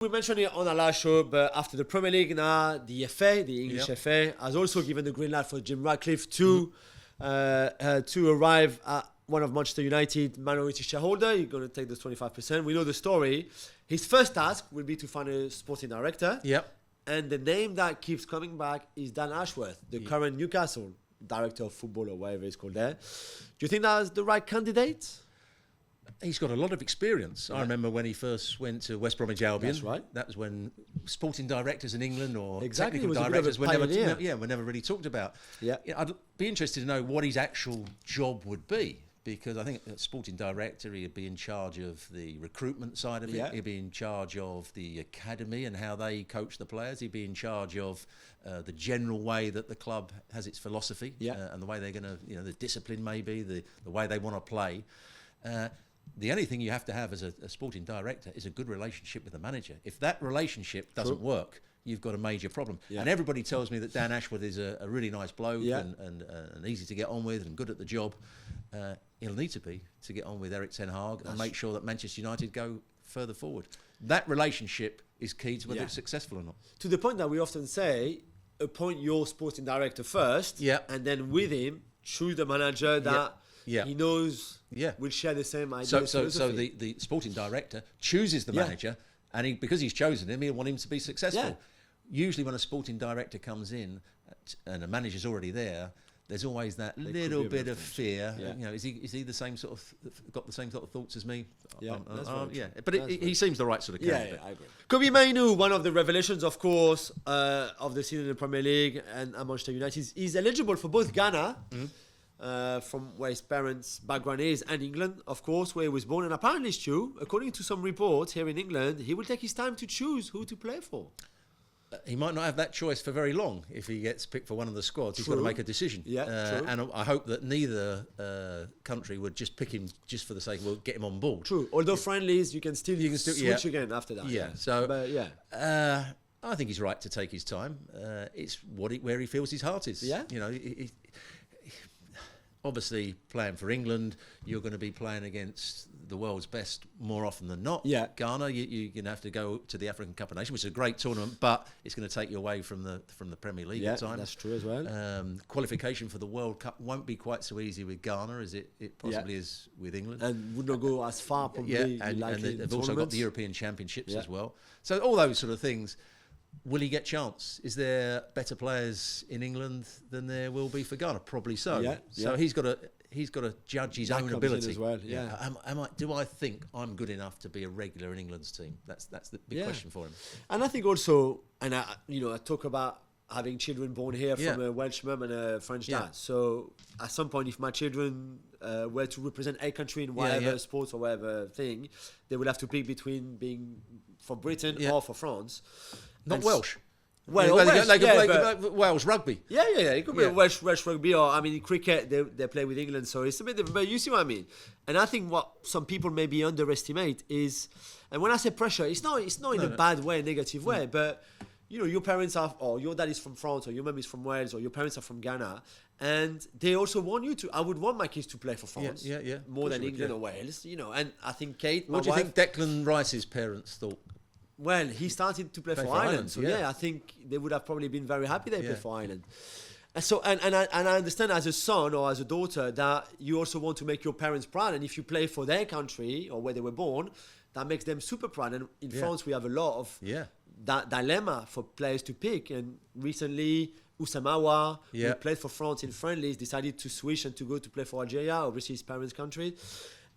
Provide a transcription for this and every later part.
We mentioned it on our last show, but after the Premier League now, the FA, the English FA, has also given the green light for Jim Ratcliffe to arrive at one of Manchester United minority shareholder. He's going to take this 25%. We know the story. His first task will be to find a sporting director. Yep. And the name that keeps coming back is Dan Ashworth, the current Newcastle director of football or whatever it's called there. Do you think that's the right candidate? He's got a lot of experience. Yeah. I remember when he first went to West Bromwich Albion. That's right. That was when sporting directors in England or technical directors were never really talked about. Yeah. I'd be interested to know what his actual job would be, because I think as sporting director, he'd be in charge of the recruitment side of it. He'd be in charge of the academy and how they coach the players. He'd be in charge of the general way that the club has its philosophy and the way they're going to, the discipline maybe, the way they want to play. The only thing you have to have as a sporting director is a good relationship with the manager. If that relationship doesn't work, you've got a major problem. Yeah. And everybody tells me that Dan Ashworth is a really nice bloke and easy to get on with and good at the job. He'll need to get on with Erik ten Hag and make sure that Manchester United go further forward. That relationship is key to whether it's successful or not. To the point that we often say, appoint your sporting director first, and then with him, choose the manager that he knows will share the same ideas. So the sporting director chooses the manager, and because he's chosen him, he'll want him to be successful. Yeah. Usually when a sporting director comes in and a manager's already there, there's always that little bit of fear. Yeah. Is he the same sort of got the same sort of thoughts as me? But he seems the right sort of candidate. Yeah, I agree. Kobbie Mainoo, one of the revelations, of course, of the season in the Premier League and Manchester United, is eligible for both Ghana. From where his parents' background is, and England, of course, where he was born. And apparently, Stu, according to some reports here in England, he will take his time to choose who to play for. He might not have that choice for very long if he gets picked for one of the squads. He's got to make a decision. True. And I hope that neither country would just pick him just for the sake of get him on board. True. Although friendlies, you can still switch again after that. Yeah. So, I think he's right to take his time. It's where he feels his heart is. Yeah. Obviously, playing for England, you're going to be playing against the world's best more often than not. Yeah. Ghana, you're going to have to go to the African Cup of Nations, which is a great tournament, but it's going to take you away from the Premier League at times. That's true as well. Qualification for the World Cup won't be quite so easy with Ghana as it possibly is with England. And would not go as far, probably. And they've also got the European Championships as well. So all those sort of things. Will he get chance? Is there better players in England than there will be for Ghana? Probably so. So he's got to judge his own ability as well. Do I think I'm good enough to be a regular in England's team? That's the big question for him. And I think also, and I talk about having children born here from a Welsh mum and a French dad. So at some point, if my children were to represent a country in whatever sports or whatever thing, they would have to pick between being for Britain or for France. Not Welsh. Well, Wales rugby. Yeah. It could be Welsh rugby, or in cricket they play with England, so it's a bit different. But you see what I mean. And I think what some people maybe underestimate is, and when I say pressure, it's not in a bad way, negative way, but your parents are, or your dad is from France, or your mum is from Wales, or your parents are from Ghana, and they also want you to. I would want my kids to play for France, more than England or Wales, And I think Kate. What do you think Declan Rice's parents thought? Well, he started to play for Ireland, so I think they would have probably been very happy they played for Ireland. And so, and I understand as a son or as a daughter that you also want to make your parents proud, and if you play for their country or where they were born, that makes them super proud. And in France, we have a lot of that dilemma for players to pick. And recently, Ousamawa, who played for France in friendlies, decided to switch and to go to play for Algeria, obviously his parents' country.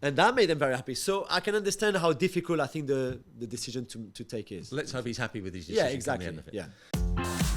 And that made them very happy. So I can understand how difficult I think the decision to take is. Let's hope he's happy with his decision. Yeah, exactly. At the end of it.